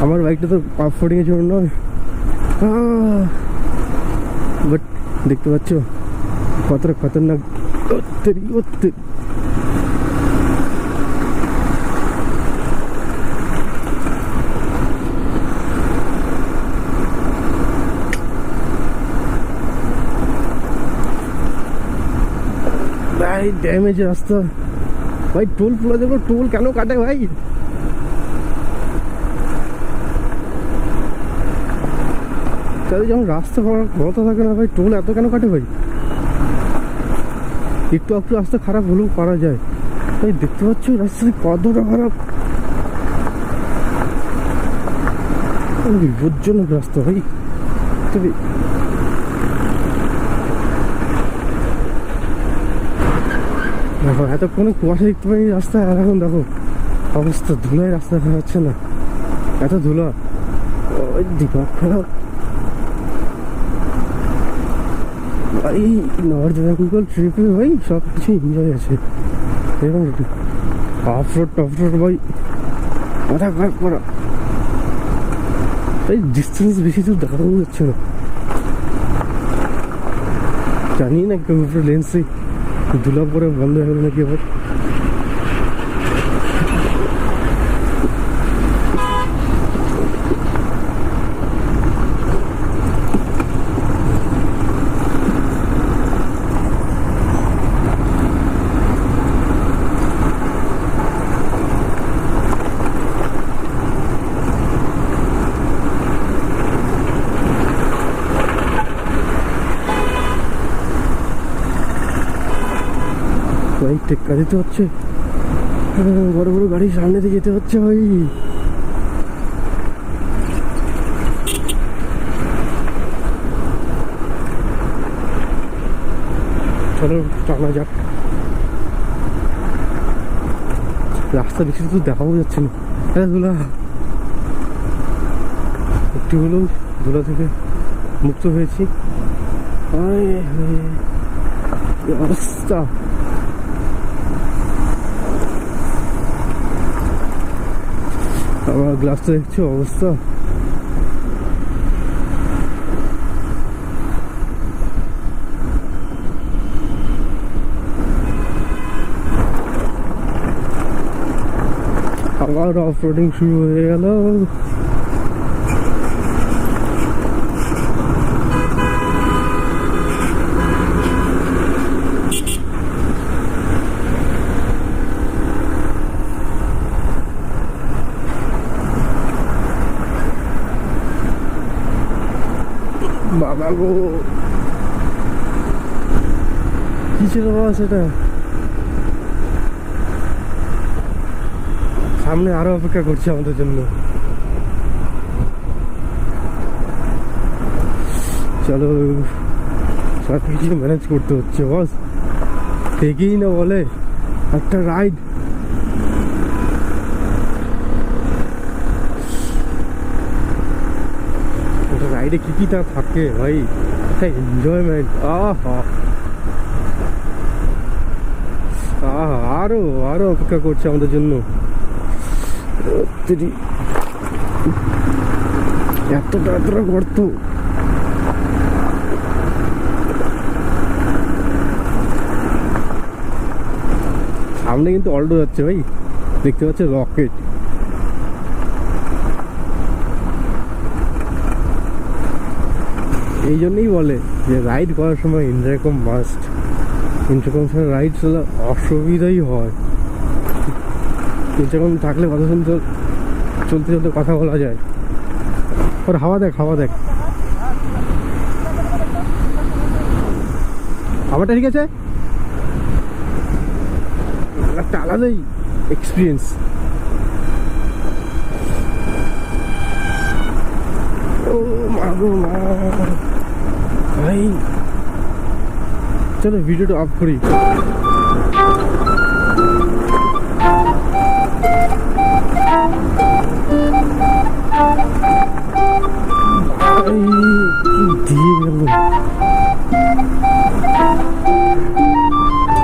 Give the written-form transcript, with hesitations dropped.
আমার বাইকটা তো অফ রোডিং এর জন্য নয়, বাট দেখতে পাচ্ছ কতটা খতরনাক। ভাই ড্যামেজ রাস্তা ভাই, টোল প্লাজা গুলো টোল কেন কাটে ভাই? তাদের যখন রাস্তা ক্ষমতা থাকে না ভাই, টোল এত কেন কাটে ভাই? একটু একটু রাস্তা খারাপ হলেও পারা যায় ভাই। দেখতে পাচ্ছ রাস্তা কতটা খারাপ, বিপজ্জনক রাস্তা ভাই। তবে দেখো এতক্ষণে কুয়াশা দেখতে পাই রাস্তা, আর এখন দেখো অবস্থা, ধুলায় রাস্তা দেখা যাচ্ছে না, এত ধুলা, দিমাগ খারাপ ভাই। নর্থ বেঙ্গল ট্রিপে ভাই সব কিছু এনজয় আছে, এবং অফ রোড টফ রোড ভাই মাথা খারাপ করা ভাই। ডিস্টেন্স বেশি দূর দেখানো যাচ্ছে না, জানি না কেউ উপরে লেন্সে ধুলা পরে বন্ধ হয়ে গেল নাকি আবার। ভাই টেক্কা দিতে হচ্ছে, বড় বড় গাড়ি সামনে দিয়ে যেতে হচ্ছে ভাই। চলো টানা যাক, রাস্তা বেশি তো দেখাও যাচ্ছে না। ধুলা একটু হলেও ধুলা থেকে মুক্ত হয়েছি। অবস্থা আমার গ্লাসটা দেখছো অবস্থা, আবার অফ রোডিং শুরু হয়ে গেল। বাবা গো, কি ছিল বাবা সেটা? সামনে আরো অপেক্ষা করছে আমাদের জন্য। চলো সব কিছু ম্যানেজ করতে হচ্ছে বস, থেকেই না বলে একটা রাইড। রাইডে কি তা থাকে ভাই, একটা এনজয়মেন্ট। আরো আরো অপেক্ষা করছে আমাদের জন্য। এতটা গর্ত, সামনে কিন্তু অল্টো যাচ্ছে ভাই, দেখতে পাচ্ছে রকেট। এই জন্যই বলে যে রাইড করার সময় ইন্টারকম মাস্ট। ইন্টারকম ছাড়া রাইড চলা অসুবিধাই হয়। ইন্টারকম থাকলে কথা শুনতে চলতে চলতে কথা বলা যায়। ওর হাওয়া দেখ, হাওয়া দেখ, হাওয়াটা ঠিক আছে, একটা আলাদাই এক্সপিরিয়েন্স। ও মা গো মা ভাই, চলো ভিডিওটা অফ করি।